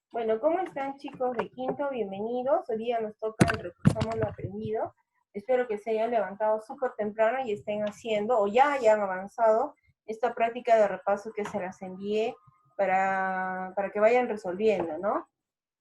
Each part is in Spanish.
Bueno, ¿cómo están chicos de quinto? Bienvenidos. Hoy día nos toca el Reforzamos lo aprendido. Espero que se hayan levantado súper temprano y estén haciendo, o ya hayan avanzado, esta práctica de repaso que se las envié para que vayan resolviendo, ¿no?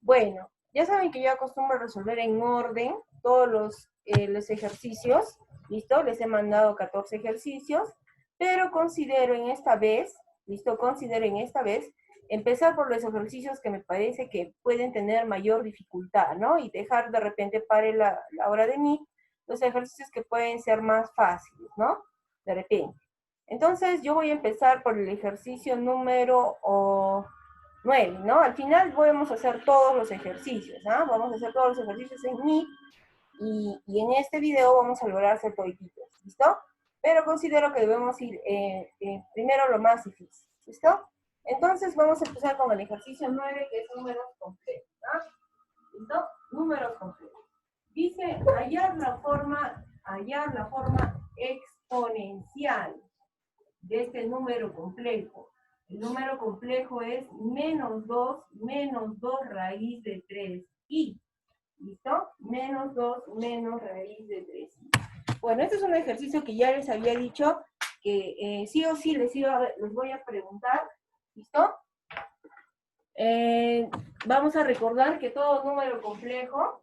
Bueno, ya saben que yo acostumbro a resolver en orden todos los ejercicios, ¿listo? Les he mandado 14 ejercicios, pero considero en esta vez, ¿listo? Considero en esta vez empezar por los ejercicios que me parece que pueden tener mayor dificultad, ¿no? Y dejar de repente para la hora de mí los ejercicios que pueden ser más fáciles, ¿no? De repente. Entonces yo voy a empezar por el ejercicio número 9, ¿no? Al final vamos a hacer todos los ejercicios, ¿ah? Vamos a hacer todos los ejercicios en Meet y en este video vamos a lograr hacer todititos, ¿listo? Pero considero que debemos ir primero lo más difícil, ¿listo? Entonces vamos a empezar con el ejercicio 9, que es números complejos, ¿ah? ¿Listo? Números complejos. Dice hallar la forma exponencial de este número complejo. El número complejo es menos 2 raíz de 3i. ¿Listo? Menos 2 menos raíz de 3i. Bueno, este es un ejercicio que ya les había dicho que sí o sí les voy a preguntar. ¿Listo? Vamos a recordar que todo número complejo,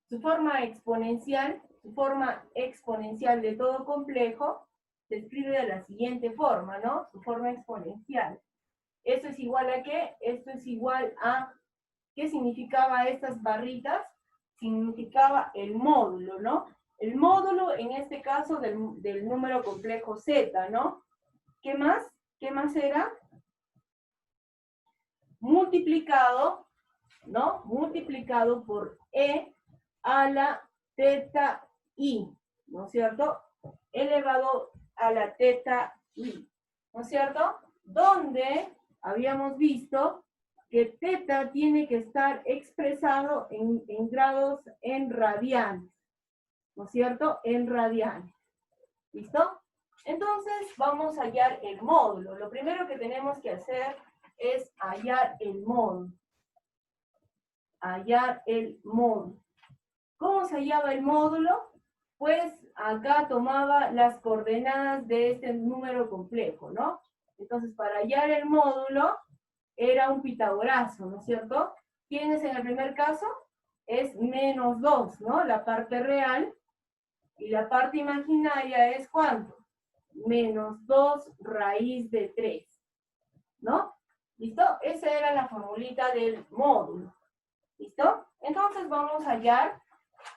su forma exponencial de todo complejo se escribe de la siguiente forma, ¿no? Su forma exponencial. ¿Esto es igual a qué? Esto es igual a, ¿qué significaba estas barritas? Significaba el módulo, ¿no? El módulo, en este caso, del número complejo z, ¿no? ¿Qué más? ¿Qué más era? Multiplicado, ¿no? Multiplicado por e a la teta i, ¿no es cierto? Elevado a la teta i, ¿no es cierto? Donde habíamos visto que teta tiene que estar expresado en grados en radianes, ¿no es cierto? En radianes, ¿listo? Entonces vamos a hallar el módulo. Lo primero que tenemos que hacer es hallar el módulo. Hallar el módulo. ¿Cómo se hallaba el módulo? Pues acá tomaba las coordenadas de este número complejo, ¿no? Entonces, para hallar el módulo, era un pitagorazo, ¿no es cierto? ¿Quién es en el primer caso? Es menos 2, ¿no? La parte real. Y la parte imaginaria es ¿cuánto? Menos 2 raíz de 3, ¿no? ¿Listo? Esa era la formulita del módulo. ¿Listo? Entonces vamos a hallar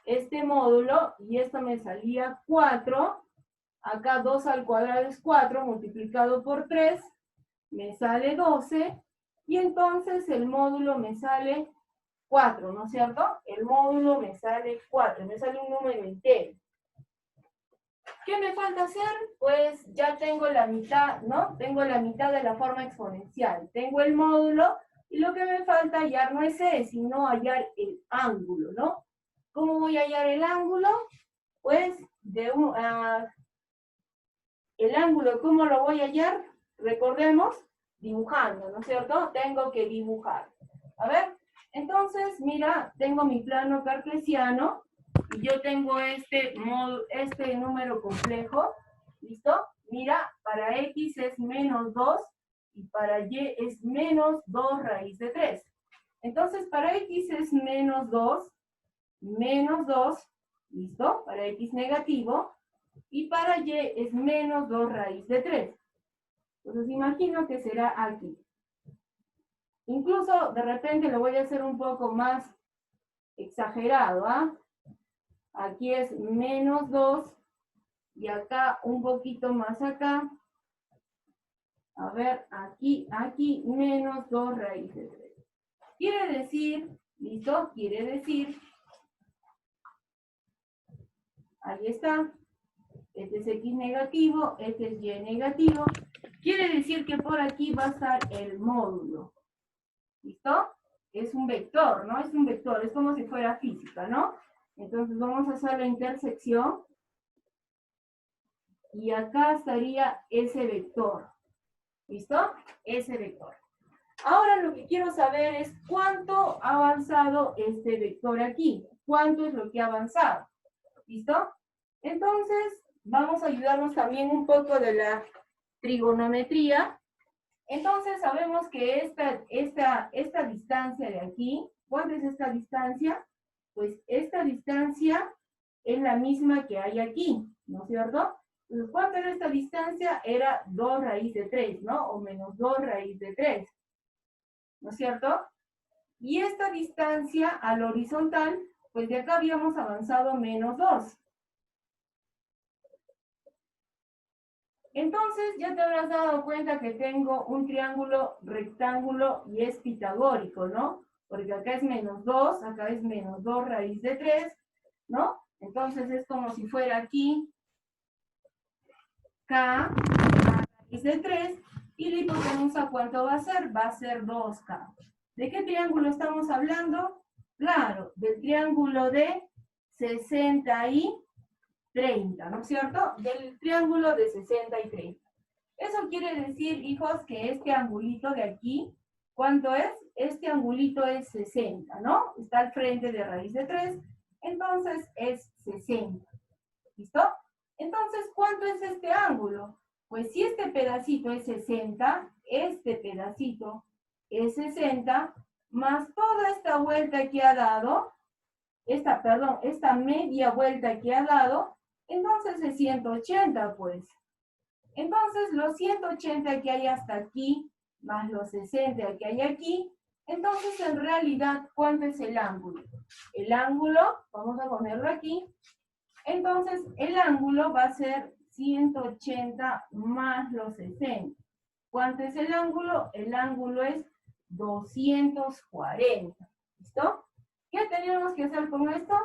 este módulo, y esto me salía 4, acá 2 al cuadrado es 4, multiplicado por 3, me sale 12, y entonces el módulo me sale 4, ¿no es cierto? El módulo me sale 4, me sale un número entero. ¿Qué me falta hacer? Pues ya tengo la mitad, ¿no? Tengo la mitad de la forma exponencial. Tengo el módulo, y lo que me falta hallar no es E, sino hallar el ángulo, ¿no? ¿Cómo voy a hallar el ángulo? Pues el ángulo, ¿cómo lo voy a hallar? Recordemos, dibujando, ¿no es cierto? Tengo que dibujar. A ver, entonces, mira, tengo mi plano cartesiano, y yo tengo este número complejo, ¿listo? Mira, para x es menos 2, y para y es menos 2 raíz de 3. Entonces, para x es menos 2, ¿listo? Para x negativo, y para y es menos 2 raíz de 3. Entonces imagino que será aquí. Incluso de repente lo voy a hacer un poco más exagerado, ¿ah? Aquí es menos 2, y acá un poquito más acá. A ver, aquí, menos 2 raíz de 3. Quiere decir, ¿listo? Quiere decir, ahí está. Este es x negativo, este es y negativo. Quiere decir que por aquí va a estar el módulo. ¿Listo? Es un vector, ¿no? Es un vector, es como si fuera física, ¿no? Entonces vamos a hacer la intersección. Y acá estaría ese vector. ¿Listo? Ese vector. Ahora lo que quiero saber es cuánto ha avanzado este vector aquí. ¿Cuánto es lo que ha avanzado? ¿Listo? Entonces, vamos a ayudarnos también un poco de la trigonometría. Entonces, sabemos que esta distancia de aquí, ¿cuánto es esta distancia? Pues esta distancia es la misma que hay aquí, ¿no es cierto? Entonces, ¿cuánto era esta distancia? Era 2 raíz de 3, ¿no? O menos 2 raíz de 3, ¿no es cierto? Y esta distancia al horizontal, pues de acá habíamos avanzado menos 2. Entonces, ya te habrás dado cuenta que tengo un triángulo rectángulo y es pitagórico, ¿no? Porque acá es menos 2, acá es menos 2 raíz de 3, ¿no? Entonces es como si fuera aquí K raíz de 3, y la hipotenusa, ¿cuánto va a ser? Va a ser 2K. ¿De qué triángulo estamos hablando? Claro, del triángulo de 60 y 30, ¿no es cierto? Del triángulo de 60 y 30. Eso quiere decir, hijos, que este angulito de aquí, ¿cuánto es? Este angulito es 60, ¿no? Está al frente de raíz de 3, entonces es 60. ¿Listo? Entonces, ¿cuánto es este ángulo? Pues si este pedacito es 60, este pedacito es 60, más toda esta vuelta que ha dado, esta media vuelta que ha dado, entonces es 180, pues. Entonces, los 180 que hay hasta aquí, más los 60 que hay aquí, entonces en realidad, ¿cuánto es el ángulo? El ángulo, vamos a ponerlo aquí, entonces el ángulo va a ser 180 más los 60. ¿Cuánto es el ángulo? El ángulo es 240. ¿Listo? ¿Qué tenemos que hacer con esto?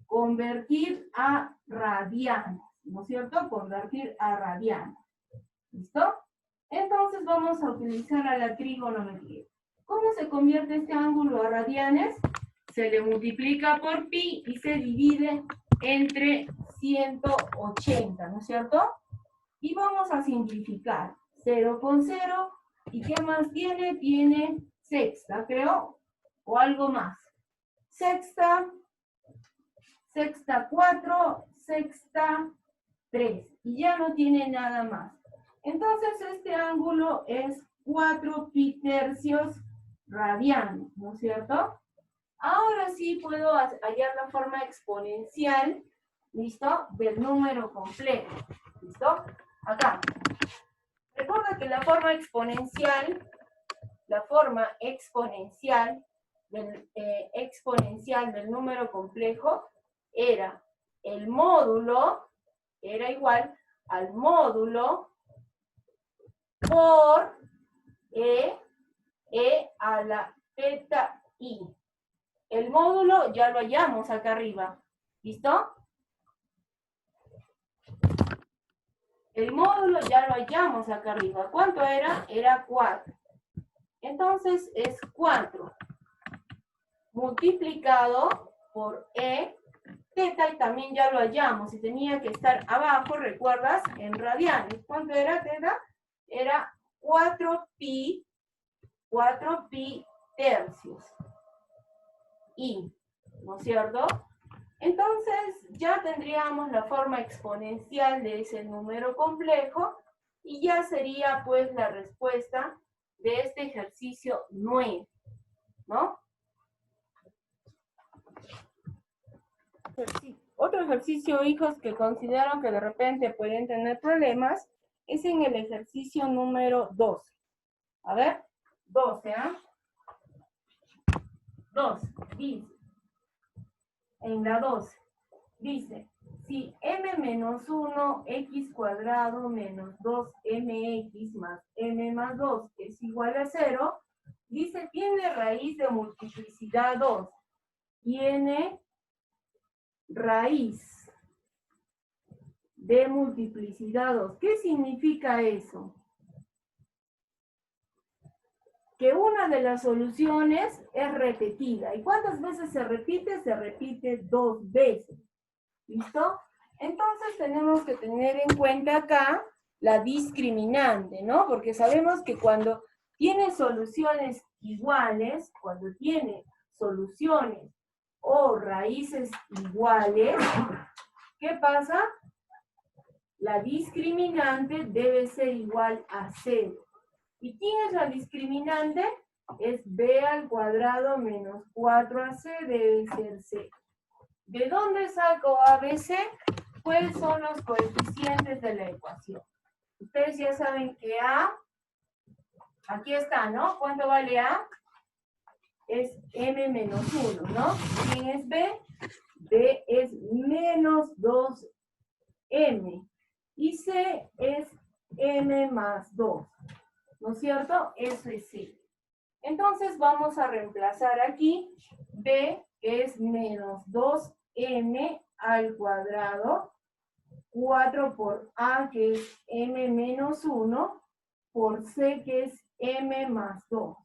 Convertir a radianes, ¿no es cierto? Convertir a radianes. ¿Listo? Entonces vamos a utilizar a la trigonometría. ¿Cómo se convierte este ángulo a radianes? Se le multiplica por pi y se divide entre 180, ¿no es cierto? Y vamos a simplificar. 0 con 0. ¿Y qué más tiene? Tiene sexta, creo, o algo más. Sexta 4, sexta 3. Y ya no tiene nada más. Entonces este ángulo es 4 pi tercios radianos, ¿no es cierto? Ahora sí puedo hallar la forma exponencial, ¿listo? Del número completo, ¿listo? Acá. Recuerda que la forma exponencial del número complejo era el módulo, era igual al módulo por e a la teta i. El módulo ya lo hallamos acá arriba. ¿Listo? El módulo ya lo hallamos acá arriba. ¿Cuánto era? Era 4. Entonces es 4 multiplicado por e teta, y también ya lo hallamos. Y tenía que estar abajo, ¿recuerdas? En radianes. ¿Cuánto era teta? Era 4 pi tercios. Y, ¿no es cierto? Entonces ya tendríamos la forma exponencial de ese número complejo y ya sería pues la respuesta de este ejercicio 9, ¿no? Otro ejercicio, hijos, que considero que de repente pueden tener problemas es en el ejercicio número 12. A ver, 12, ¿ah? 2, dice, en la 12, dice, si m menos 1, x cuadrado menos 2mx más m más 2 es igual a 0, dice, tiene raíz de multiplicidad 2. Tiene raíz de multiplicidad 2. ¿Qué significa eso? Que una de las soluciones es repetida. ¿Y cuántas veces se repite? Se repite 2 veces. ¿Listo? Entonces tenemos que tener en cuenta acá la discriminante, ¿no? Porque sabemos que cuando tiene soluciones iguales, cuando tiene soluciones o raíces iguales, ¿qué pasa? La discriminante debe ser igual a 0. ¿Y quién es la discriminante? Es b al cuadrado menos 4ac debe ser 0. ¿De dónde saco ABC? ¿Cuáles son los coeficientes de la ecuación? Ustedes ya saben que A, aquí está, ¿no? ¿Cuánto vale A? Es m menos 1, ¿no? ¿Quién es B? B es menos 2m. Y C es m más 2. ¿No es cierto? Eso es C. Entonces vamos a reemplazar aquí B, que es menos 2m al cuadrado, 4 por A, que es m menos 1, por C, que es m más 2.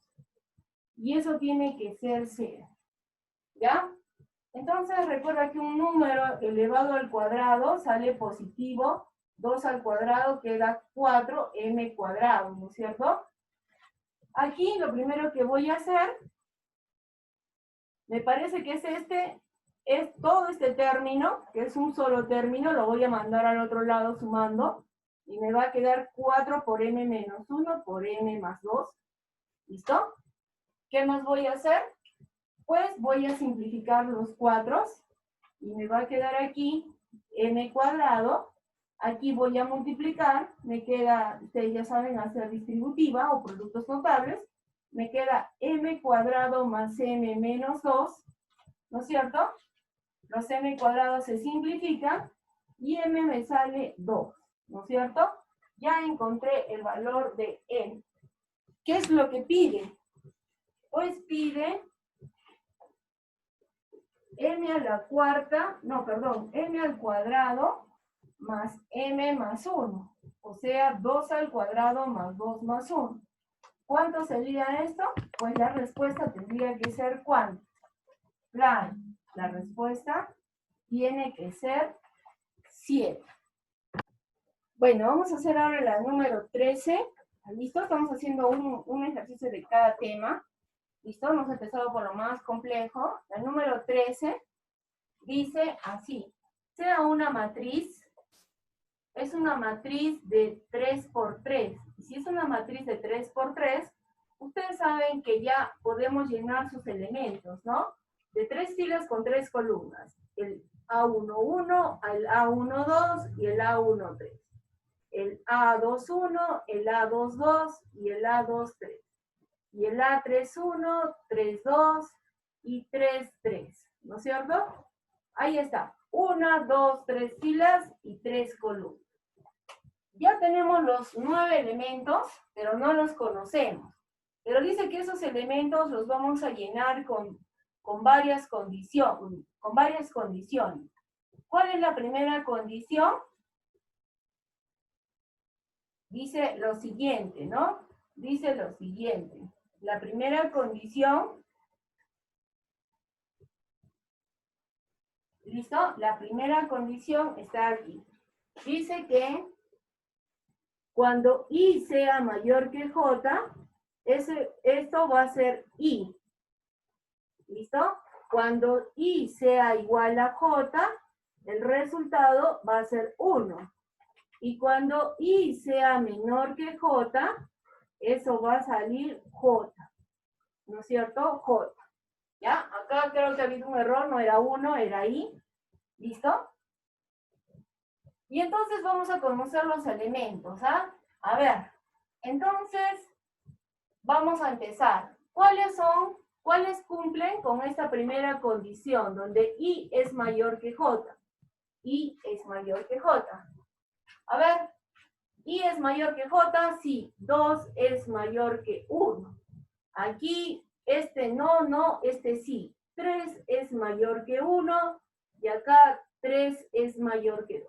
Y eso tiene que ser 0. ¿Ya? Entonces recuerda que un número elevado al cuadrado sale positivo, 2 al cuadrado queda 4m cuadrado, ¿no es cierto? Aquí lo primero que voy a hacer, me parece que es todo este término, que es un solo término, lo voy a mandar al otro lado sumando, y me va a quedar 4 por m menos 1 por m más 2. ¿Listo? ¿Qué más voy a hacer? Pues voy a simplificar los 4 y me va a quedar aquí m cuadrado. Aquí voy a multiplicar, me queda, ustedes ya saben hacer distributiva o productos notables, me queda m cuadrado más m menos 2, ¿no es cierto? Los m cuadrados se simplifican y m me sale 2, ¿no es cierto? Ya encontré el valor de m. ¿Qué es lo que pide? Pues pide m a la cuarta, no, perdón, m al cuadrado más m más 1. O sea, 2 al cuadrado más 2 más 1. ¿Cuánto sería esto? Pues la respuesta tendría que ser ¿cuánto? Claro, la respuesta tiene que ser 7. Bueno, vamos a hacer ahora la número 13. ¿Listo? Estamos haciendo un ejercicio de cada tema. ¿Listo? Hemos empezado por lo más complejo. La número 13 dice así. Sea una matriz, es una matriz de 3 por 3. Y si es una matriz de 3 por 3, ustedes saben que ya podemos llenar sus elementos, ¿no? De 3 filas con 3 columnas. El A11, el A12 y el A13. El A21, el A22 y el A23. Y el A31, 32 y 33. ¿No es cierto? Ahí está. 1, 2, 3 filas y 3 columnas. Ya tenemos los 9 elementos, pero no los conocemos. Pero dice que esos elementos los vamos a llenar con varias condiciones. ¿Cuál es la primera condición? Dice lo siguiente, ¿no? Dice lo siguiente. La primera condición, ¿listo? La primera condición está aquí. Dice que cuando I sea mayor que J, esto va a ser I. ¿Listo? Cuando I sea igual a J, el resultado va a ser 1. Y cuando I sea menor que J, eso va a salir J. ¿No es cierto? J. ¿Ya? Acá creo que ha habido un error, no era 1, era I. ¿Listo? Y entonces vamos a conocer los elementos, ¿ah? A ver, entonces vamos a empezar. ¿Cuáles cumplen con esta primera condición, donde I es mayor que J? I es mayor que J. A ver, I es mayor que J, sí. 2 es mayor que 1. Aquí, este no, este sí. 3 es mayor que 1, y acá 3 es mayor que 2.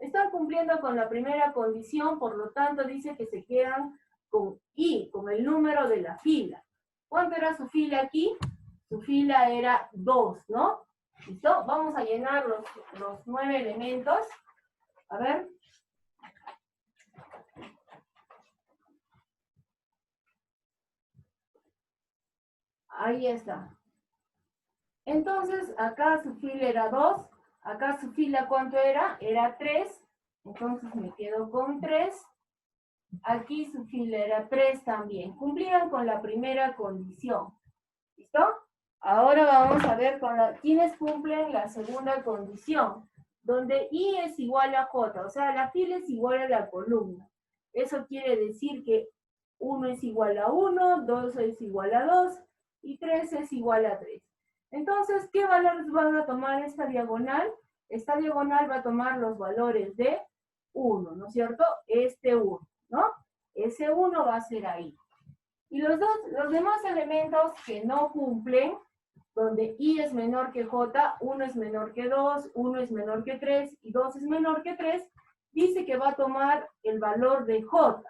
Están cumpliendo con la primera condición, por lo tanto dice que se quedan con I, con el número de la fila. ¿Cuánto era su fila aquí? Su fila era 2, ¿no? ¿Listo? Vamos a llenar los 9 elementos. A ver. Ahí está. Entonces, acá su fila era 2. Acá su fila, ¿cuánto era? Era 3. Entonces me quedo con 3. Aquí su fila era 3 también. Cumplían con la primera condición. ¿Listo? Ahora vamos a ver quiénes cumplen la segunda condición, donde I es igual a J, o sea, la fila es igual a la columna. Eso quiere decir que 1 es igual a 1, 2 es igual a 2 y 3 es igual a 3. Entonces, ¿qué valores van a tomar esta diagonal? Esta diagonal va a tomar los valores de 1, ¿no es cierto? Este 1, ¿no? Ese 1 va a ser ahí. Y los demás elementos que no cumplen, donde I es menor que J, 1 es menor que 2, 1 es menor que 3 y 2 es menor que 3, dice que va a tomar el valor de J.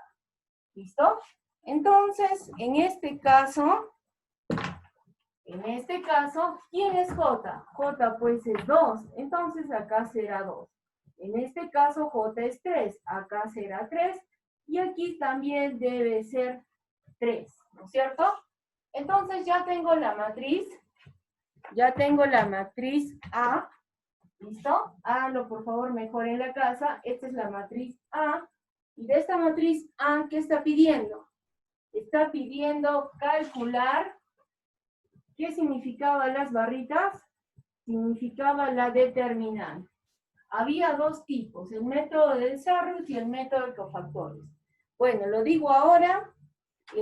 ¿Listo? Entonces, en este caso, ¿quién es J? J pues es 2, entonces acá será 2. En este caso J es 3, acá será 3, y aquí también debe ser 3, ¿no es cierto? Entonces ya tengo la matriz A, ¿listo? Háganlo por favor mejor en la casa. Esta es la matriz A, y de esta matriz A, ¿qué está pidiendo? Está pidiendo calcular. ¿Qué significaban las barritas? Significaba la determinante. Había dos tipos, el método de Sarrus y el método de cofactores. Bueno, lo digo ahora,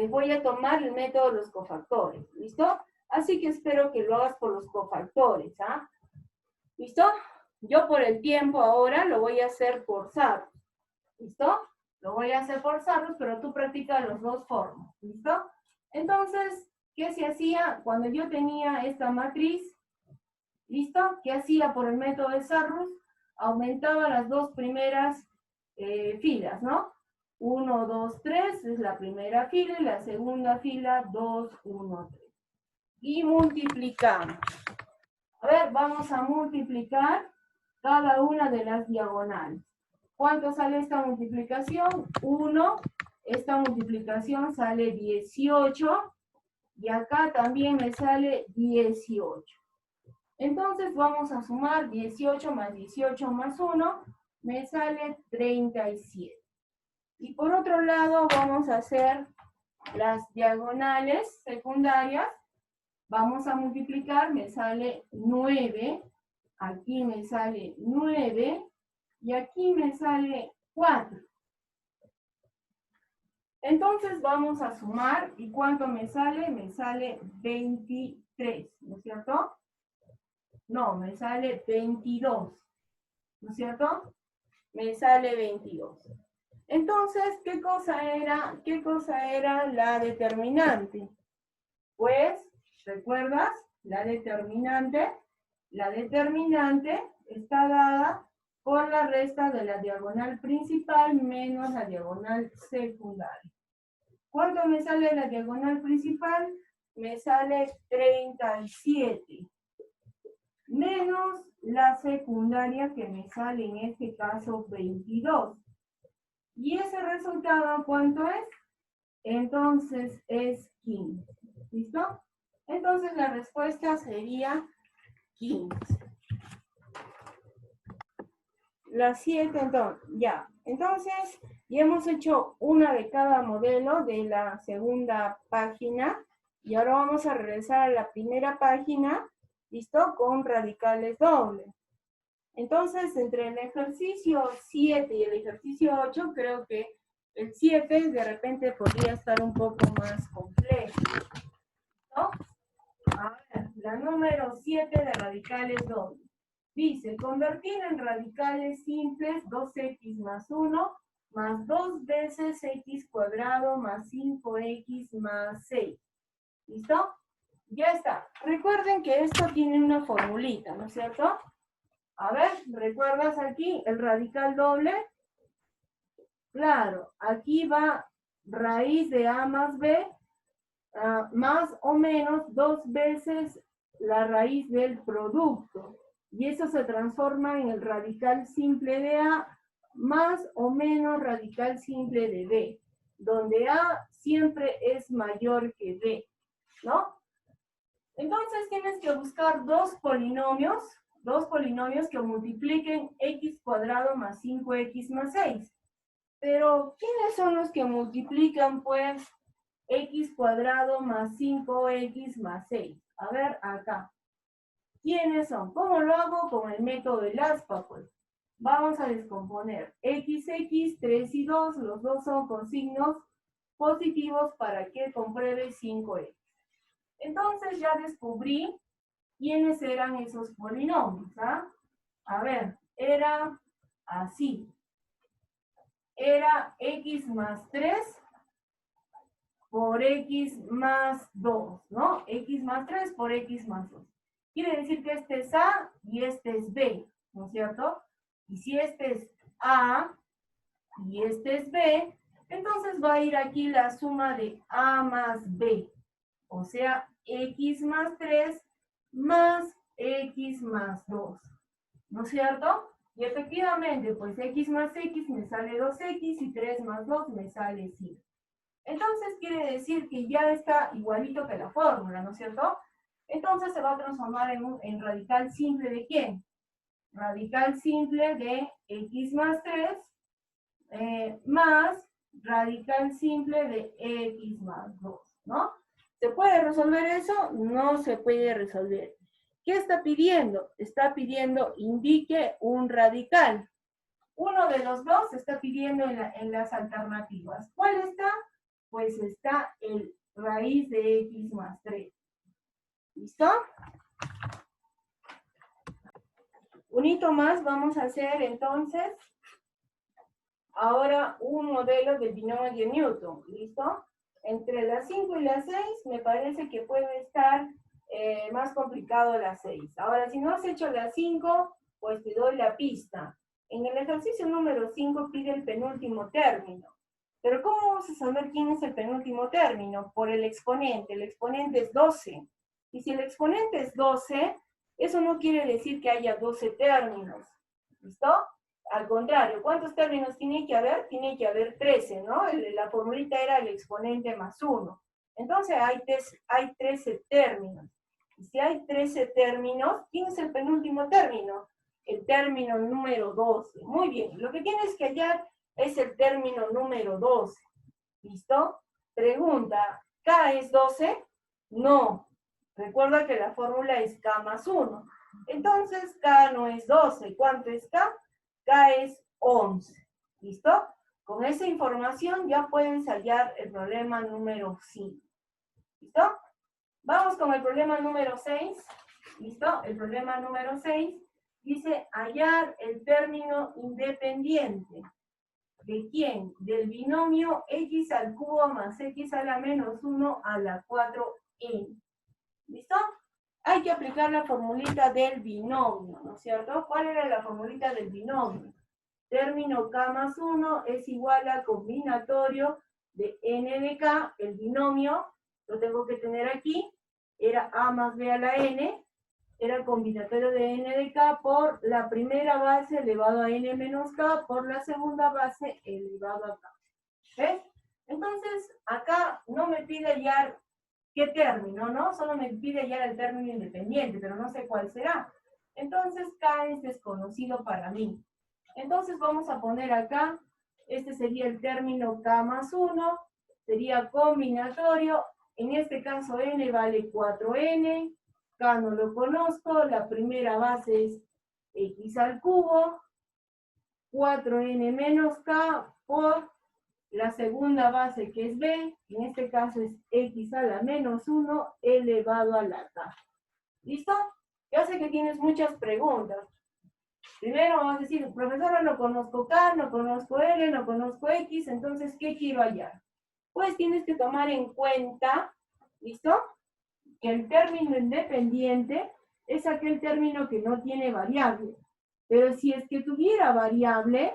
voy a tomar el método de los cofactores, ¿listo? Así que espero que lo hagas por los cofactores, ¿ah? ¿Listo? Yo por el tiempo ahora lo voy a hacer por Sarrus, ¿listo? Lo voy a hacer por Sarrus, pero tú practicas las dos formas, ¿listo? Entonces, ¿qué se hacía cuando yo tenía esta matriz? ¿Listo? ¿Qué hacía por el método de Sarrus? Aumentaba las dos primeras filas, ¿no? 1, 2, 3 es la primera fila y la segunda fila 2, 1, 3. Y multiplicamos. A ver, vamos a multiplicar cada una de las diagonales. ¿Cuánto sale esta multiplicación? 1. Esta multiplicación sale 18. Y acá también me sale 18. Entonces vamos a sumar 18 más 18 más 1, me sale 37. Y por otro lado vamos a hacer las diagonales secundarias. Vamos a multiplicar, me sale 9, aquí me sale 9 y aquí me sale 4. Entonces vamos a sumar, ¿y cuánto me sale? Me sale 23, ¿no es cierto? No, me sale 22, ¿no es cierto? Me sale 22. Entonces, ¿qué cosa era la determinante? Pues, ¿recuerdas? La determinante está dada por la resta de la diagonal principal menos la diagonal secundaria. ¿Cuánto me sale la diagonal principal? Me sale 37. Menos la secundaria que me sale en este caso 22. ¿Y ese resultado cuánto es? Entonces es 15. ¿Listo? Entonces la respuesta sería 15. La 7, entonces, ya. Entonces, ya hemos hecho una de cada modelo de la segunda página. Y ahora vamos a regresar a la primera página. ¿Listo? Con radicales dobles. Entonces, entre el ejercicio 7 y el ejercicio 8, creo que el 7 de repente podría estar un poco más complejo, ¿no? Ahora, la número 7 de radicales dobles. Dice, convertir en radicales simples 2x más 1 más 2 veces x cuadrado más 5x más 6. ¿Listo? Ya está. Recuerden que esto tiene una formulita, ¿no es cierto? A ver, ¿recuerdas aquí el radical doble? Claro, aquí va raíz de a más b, más o menos 2 veces la raíz del producto. Y eso se transforma en el radical simple de a más o menos radical simple de b, donde a siempre es mayor que b, ¿no? Entonces tienes que buscar dos polinomios que multipliquen x cuadrado más 5x más 6. Pero, ¿quiénes son los que multiplican, pues, x cuadrado más 5x más 6? A ver, acá. ¿Quiénes son? ¿Cómo lo hago? Con el método del aspa, pues. Vamos a descomponer x, 3 y 2, los dos son con signos positivos para que compruebe 5x. Entonces ya descubrí quiénes eran esos polinomios, ¿ah? A ver, era así. Era x más 3 por x más 2, ¿no? X más 3 por x más 2. Quiere decir que este es A y este es B, ¿no es cierto? Y si este es A y este es B, entonces va a ir aquí la suma de A más B. O sea, x más 3 más x más 2, ¿no es cierto? Y efectivamente, pues x más x me sale 2x y 3 más 2 me sale 5. Entonces quiere decir que ya está igualito que la fórmula, ¿no es cierto? Entonces se va a transformar en radical simple de ¿quién? Radical simple de x más 3 más radical simple de x más 2, ¿no? ¿Se puede resolver eso? No se puede resolver. ¿Qué está pidiendo? Está pidiendo indique un radical. Uno de los dos está pidiendo en las alternativas. ¿Cuál está? Pues está el raíz de x más 3. ¿Listo? Un hito más vamos a hacer entonces ahora un modelo del binomio de Newton. ¿Listo? Entre las 5 y las 6 me parece que puede estar más complicado las 6. Ahora, si no has hecho las 5, pues te doy la pista. En el ejercicio número 5 pide el penúltimo término. Pero ¿cómo vamos a saber quién es el penúltimo término? Por el exponente. El exponente es 12. Y si el exponente es 12, eso no quiere decir que haya 12 términos. ¿Listo? Al contrario, ¿cuántos términos tiene que haber? Tiene que haber 13, ¿no? La formulita era el exponente más 1. Entonces hay 13 términos. Y si hay 13 términos, ¿quién es el penúltimo término? El término número 12. Muy bien, lo que tienes que hallar es el término número 12. ¿Listo? Pregunta, ¿K es 12? No. Recuerda que la fórmula es K más 1. Entonces, K no es 12. ¿Cuánto es K? K es 11. ¿Listo? Con esa información ya pueden hallar el problema número 5. ¿Listo? Vamos con el problema número 6. ¿Listo? El problema número 6 dice hallar el término independiente. ¿De quién? Del binomio x al cubo más x a la menos 1 a la 4n. ¿Listo? Hay que aplicar la formulita del binomio, ¿no es cierto? ¿Cuál era la formulita del binomio? Término k más 1 es igual a combinatorio de n de k, el binomio, lo tengo que tener aquí, era a más b a la n, era el combinatorio de n de k por la primera base elevado a n menos k por la segunda base elevado a k. ¿Ves? Entonces, acá no me pide hallar qué término, ¿no? Solo me pide hallar el término independiente, pero no sé cuál será. Entonces, k es desconocido para mí. Entonces, vamos a poner acá, este sería el término k más 1, sería combinatorio, en este caso n vale 4n, k no lo conozco, la primera base es x al cubo, 4n menos k por la segunda base que es b, en este caso es x a la menos 1 elevado a la k. ¿Listo? Ya sé que tienes muchas preguntas. Primero vamos a decir, profesora, no conozco k, no conozco l, no conozco x, entonces, ¿qué quiero hallar? Pues tienes que tomar en cuenta, ¿listo? Que el término independiente es aquel término que no tiene variable. Pero si es que tuviera variable,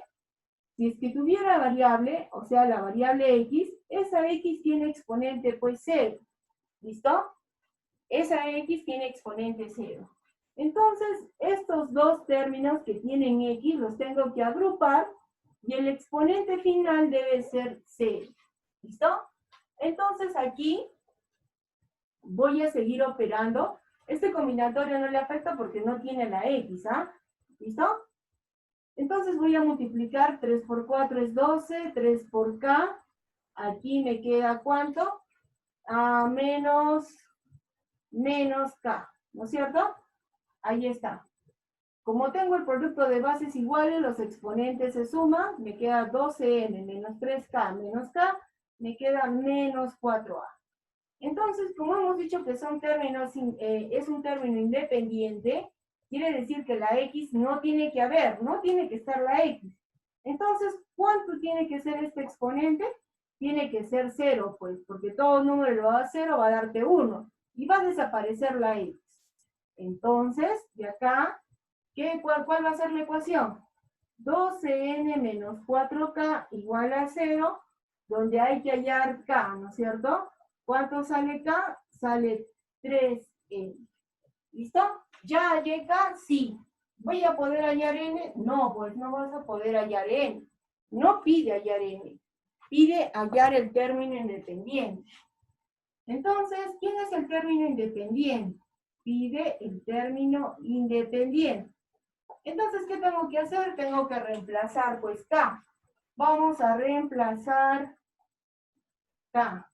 o sea, la variable x, esa x tiene exponente pues 0. ¿Listo? Esa x tiene exponente 0. Entonces, estos dos términos que tienen x los tengo que agrupar y el exponente final debe ser 0. ¿Listo? Entonces aquí voy a seguir operando. Este combinatorio no le afecta porque no tiene la X, ¿ah? ¿Listo? Entonces voy a multiplicar 3 por 4 es 12, 3 por K. Aquí me queda ¿cuánto? Menos K, ¿no es cierto? Ahí está. Como tengo el producto de bases iguales, los exponentes se suman, me queda 12n menos 3k menos k, me queda menos 4a. Entonces, como hemos dicho que son términos, es un término independiente, quiere decir que la x no tiene que haber, no tiene que estar la x. Entonces, ¿cuánto tiene que ser este exponente? Tiene que ser 0, pues, porque todo número elevado a 0 va a darte 1, y va a desaparecer la x. Entonces, de acá, ¿cuál va a ser la ecuación? 12n menos 4k igual a 0, donde hay que hallar k, ¿no es cierto? ¿Cuánto sale k? Sale 3n. ¿Listo? ¿Ya hallé k? Sí. ¿Voy a poder hallar n? No, pues no vas a poder hallar n. No pide hallar n. Pide hallar el término independiente. Entonces, ¿quién es el término independiente? Pide el término independiente. Entonces, ¿qué tengo que hacer? Tengo que reemplazar, pues, k. Vamos a reemplazar k.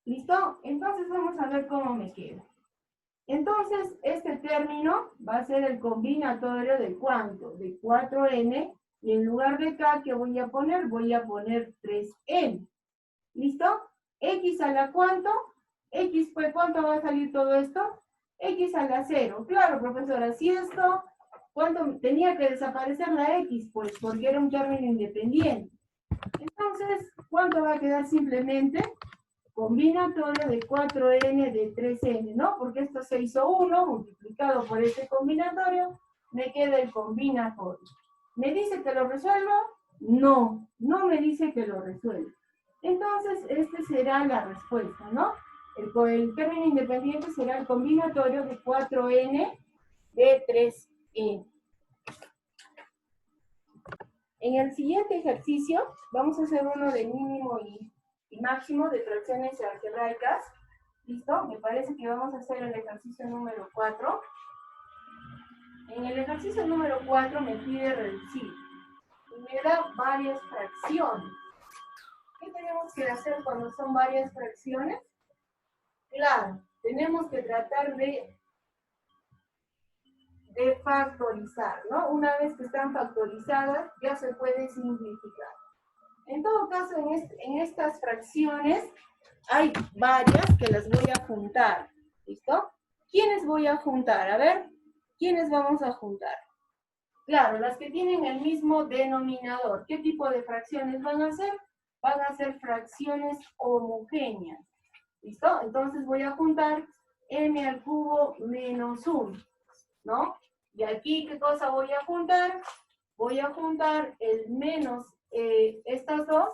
¿Listo? Entonces, vamos a ver cómo me queda. Entonces, este término va a ser el combinatorio de ¿cuánto? De 4n, y en lugar de k, ¿qué voy a poner? Voy a poner 3n. ¿Listo? X a la ¿cuánto? X, pues, ¿cuánto va a salir todo esto? X a la 0. Claro, profesora, si esto, ¿cuánto tenía que desaparecer la X? Pues porque era un término independiente. Entonces, ¿cuánto va a quedar simplemente? Combinatorio de 4n de 3n, ¿no? Porque esto se hizo 1 multiplicado por este combinatorio, me queda el combinatorio. ¿Me dice que lo resuelvo? No, no me dice que lo resuelva. Entonces, esta será la respuesta, ¿no? El término independiente será el combinatorio de 4n de 3n. En el siguiente ejercicio, vamos a hacer uno de mínimo y máximo de fracciones algebraicas. ¿Listo? Me parece que vamos a hacer el ejercicio número 4. En el ejercicio número 4 me pide reducir. Y me da varias fracciones. ¿Qué tenemos que hacer cuando son varias fracciones? Claro, tenemos que tratar de factorizar, ¿no? Una vez que están factorizadas, ya se puede simplificar. En todo caso, en estas fracciones hay varias que las voy a juntar, ¿listo? ¿Quiénes voy a juntar? A ver, ¿quiénes vamos a juntar? Claro, las que tienen el mismo denominador. ¿Qué tipo de fracciones van a ser? Van a ser fracciones homogéneas, ¿listo? Entonces voy a juntar m al cubo menos 1, ¿no? Y aquí, ¿qué cosa voy a juntar? Voy a juntar el menos estas dos.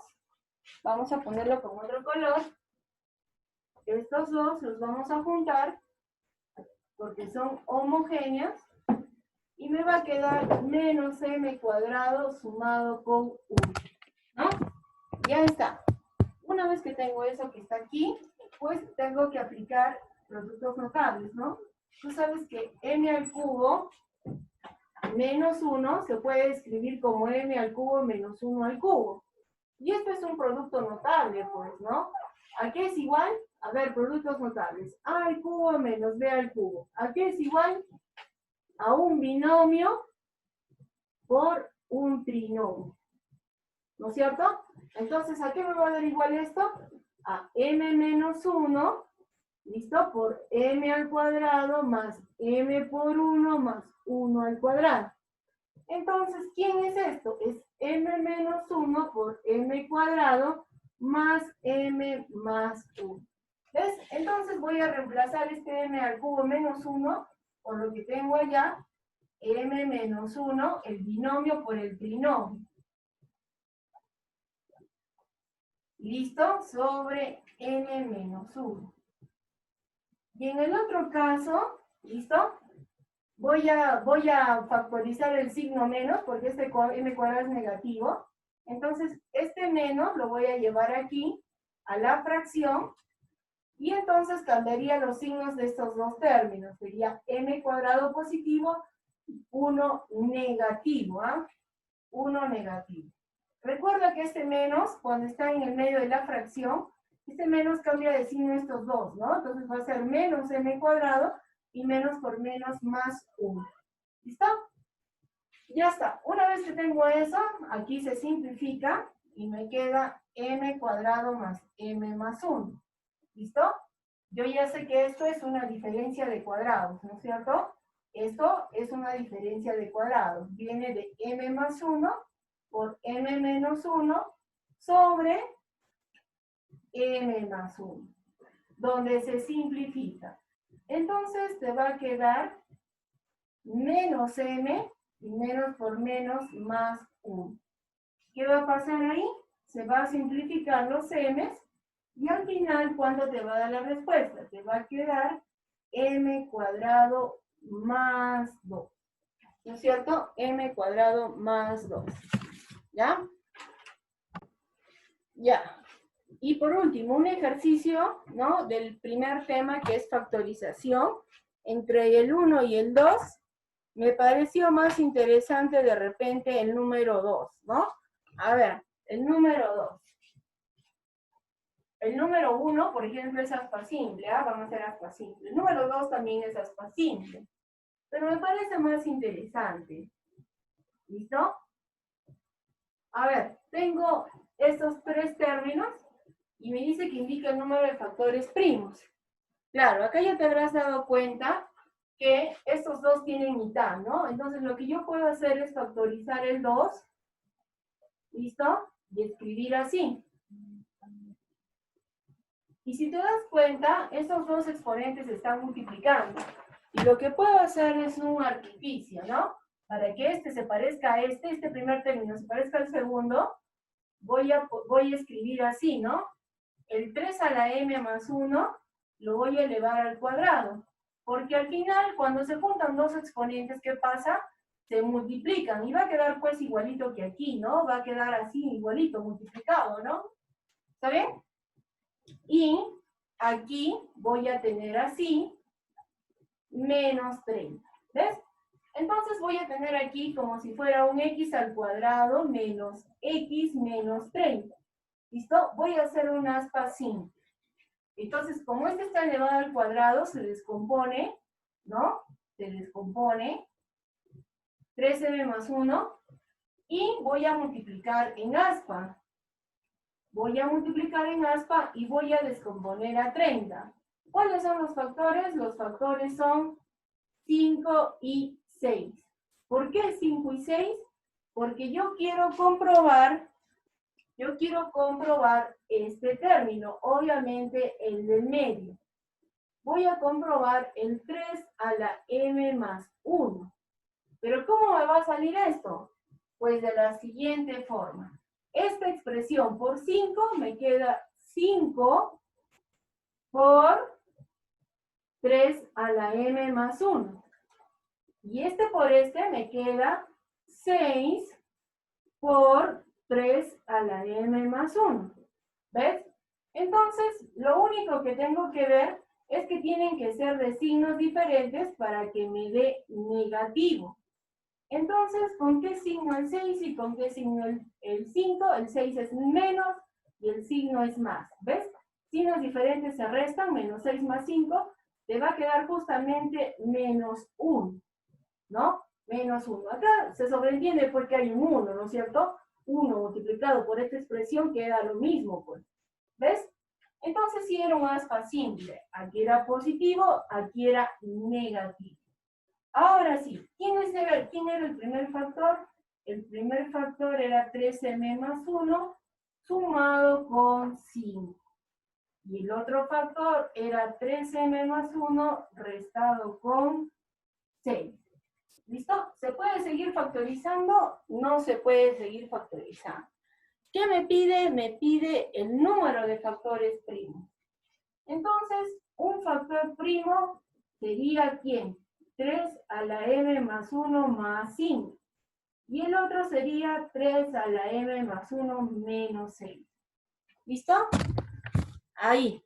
Vamos a ponerlo con otro color. Estos dos los vamos a juntar porque son homogéneas. Y me va a quedar menos m cuadrado sumado con 1, ¿no? Ya está. Una vez que tengo eso que está aquí, pues tengo que aplicar productos notables, ¿no? Tú sabes que m al cubo menos 1 se puede escribir como m al cubo menos 1 al cubo. Y esto es un producto notable, pues, ¿no? ¿A qué es igual? A ver, productos notables. A al cubo menos b al cubo. ¿A qué es igual? A un binomio por un trinomio. ¿No es cierto? Entonces, ¿a qué me va a dar igual esto? A m menos 1, ¿listo? Por m al cuadrado más m por 1 más 1 al cuadrado. Entonces, ¿quién es esto? Es m menos 1 por m cuadrado más m más 1. ¿Ves? Entonces voy a reemplazar este m al cubo menos 1 por lo que tengo allá, m menos 1, el binomio por el trinomio. ¿Listo? Sobre n menos 1. Y en el otro caso, ¿listo? Voy a factorizar el signo menos porque este m cuadrado es negativo. Entonces, este menos lo voy a llevar aquí a la fracción Y entonces cambiaría los signos de estos dos términos. Sería m cuadrado positivo, 1 negativo, ¿ah? 1 negativo. Recuerda que este menos, cuando está en el medio de la fracción, este menos cambia de signo estos dos, ¿no? Entonces va a ser menos m cuadrado y menos por menos más 1. ¿Listo? Ya está. Una vez que tengo eso, aquí se simplifica y me queda m cuadrado más m más 1. ¿Listo? Yo ya sé que esto es una diferencia de cuadrados, ¿no es cierto? Esto es una diferencia de cuadrados. Viene de m más 1 por m menos 1 sobre m más 1, donde se simplifica. Entonces te va a quedar menos m y menos por menos más 1. ¿Qué va a pasar ahí? Se va a simplificar los m's y al final, ¿cuánto te va a dar la respuesta? Te va a quedar m cuadrado más 2. ¿No es cierto? M cuadrado más 2. ¿Ya? Ya. Y por último, un ejercicio, ¿no? Del primer tema, que es factorización entre el 1 y el 2. Me pareció más interesante de repente el número 2, ¿no? A ver, el número 2. El número 1, por ejemplo, es aspa simple, ¿ah? Vamos a hacer aspa simple. El número 2 también es aspa simple. Pero me parece más interesante. ¿Listo? A ver, tengo estos tres términos y me dice que indica el número de factores primos. Claro, acá ya te habrás dado cuenta que estos dos tienen mitad, ¿no? Entonces lo que yo puedo hacer es factorizar el 2, ¿listo? Y escribir así. Y si te das cuenta, estos dos exponentes se están multiplicando. Y lo que puedo hacer es un artificio, ¿no? Para que este se parezca a este primer término se parezca al segundo, voy a escribir así, ¿no? El 3 a la m más 1 lo voy a elevar al cuadrado. Porque al final, cuando se juntan dos exponentes, ¿qué pasa? Se multiplican. Y va a quedar pues igualito que aquí, ¿no? Va a quedar así igualito, multiplicado, ¿no? ¿Está bien? Y aquí voy a tener así menos 30. ¿Ves? Entonces voy a tener aquí como si fuera un x al cuadrado menos x menos 30. ¿Listo? Voy a hacer un aspa simple. Entonces, como este está elevado al cuadrado, se descompone, ¿no? Se descompone 3m más 1 y voy a multiplicar en aspa. Voy a multiplicar en aspa y voy a descomponer a 30. ¿Cuáles son los factores? Los factores son 5 y 6. ¿Por qué 5 y 6? Porque yo quiero comprobar este término, obviamente el del medio. Voy a comprobar el 3 a la m más 1. ¿Pero cómo me va a salir esto? Pues de la siguiente forma. Esta expresión por 5 me queda 5 por 3 a la m más 1. Y este por este me queda 6 por 3 a la m más 1. ¿Ves? Entonces, lo único que tengo que ver es que tienen que ser de signos diferentes para que me dé negativo. Entonces, ¿con qué signo el 6 y con qué signo el 5? El 6 es menos y el signo es más. ¿Ves? Signos diferentes se restan, menos 6 más 5, te va a quedar justamente menos 1, ¿no? Menos 1. Acá se sobreentiende porque hay un 1, ¿no es cierto? 1 multiplicado por esta expresión queda lo mismo, pues. ¿Ves? Entonces sí era un aspa simple. Aquí era positivo, aquí era negativo. Ahora sí, ¿quién era el primer factor? El primer factor era 3m más 1 sumado con 5. Y el otro factor era 3m más 1 restado con 6. ¿Listo? ¿Se puede seguir factorizando? No se puede seguir factorizando. ¿Qué me pide? Me pide el número de factores primos. Entonces, un factor primo sería ¿quién? 3 a la m más 1 más 5. Y el otro sería 3 a la m más 1 menos 6. ¿Listo? Ahí.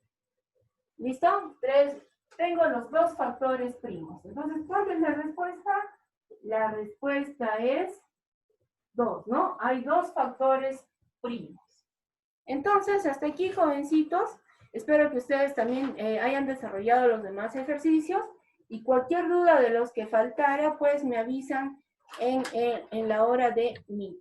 ¿Listo? 3. Tengo los 2 factores primos. Entonces, ¿cuál es la respuesta? La respuesta es 2, ¿no? Hay 2 factores primos. Entonces, hasta aquí, jovencitos. Espero que ustedes también hayan desarrollado los demás ejercicios. Y cualquier duda de los que faltara, pues me avisan en la hora de Meet.